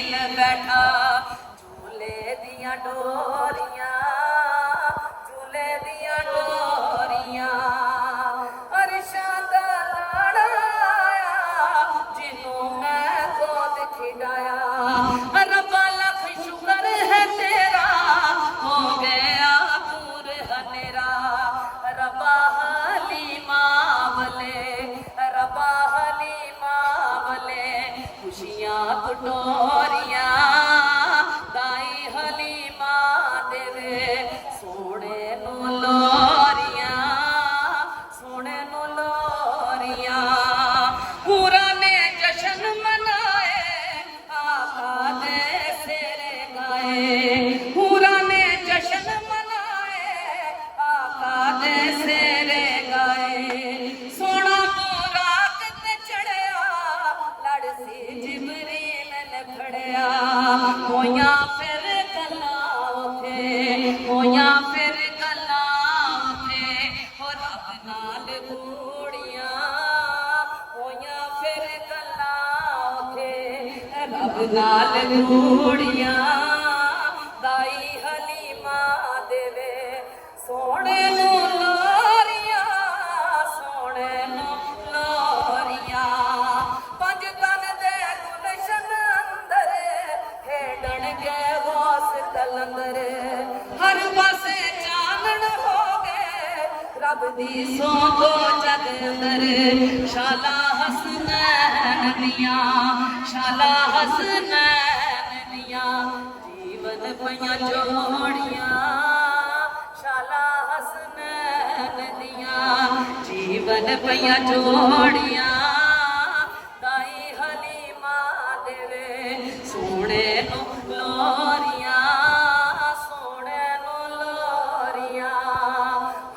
जिबरील बैठा झूले दियां डोरियां झूले दियां डोरियां अरशां दा लाड़ा आया जिन्नू मैं गोद खिडाया रब्बा लख शुक्र है तेरा हो गया दूर हनेरा रब्बा हलीमा वले रब्बा हलीमा वले खुशियां कटोरियां दाई हलीमा देवे सोने नू लोरियां सोने नू लोरियां पूरा ने जश्न मनाए आका दे सेरे गाए पूरा ने जश्न मनाए आका दे सेरे गाए सोना बुराक ते चढ़िया लड़ सी जिबरील ने फड़िया होया फिर गल्लां उथे होया फिर गल्लां उथे हो रब नाल गूड़ियां होया फिर गल्लां उथे रब नाल गूड़ियां दाई हलीमा देवे सोने नू लोरियां सोने नू लोरियां पंज तन दे गुलशन अंदर खेडण गए वास कलंदर हर पासे चानन हो गए रब दी सोगो जग अंदर शाला हसनैन दियां शाला हसनैन दियां जीवन पइयां जोड़ियां शाला हसनैन दियां जीवन पइयां जोड़ियां दाई हलीमा देवे सोने नू लोरियां सोने नू लोरियां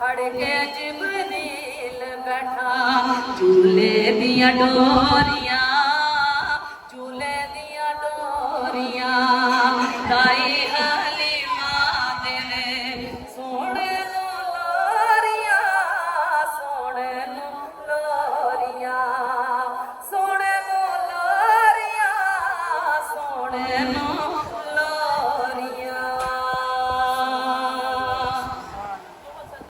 फड़ के जिबरील बैठा झूले दियां डोरियां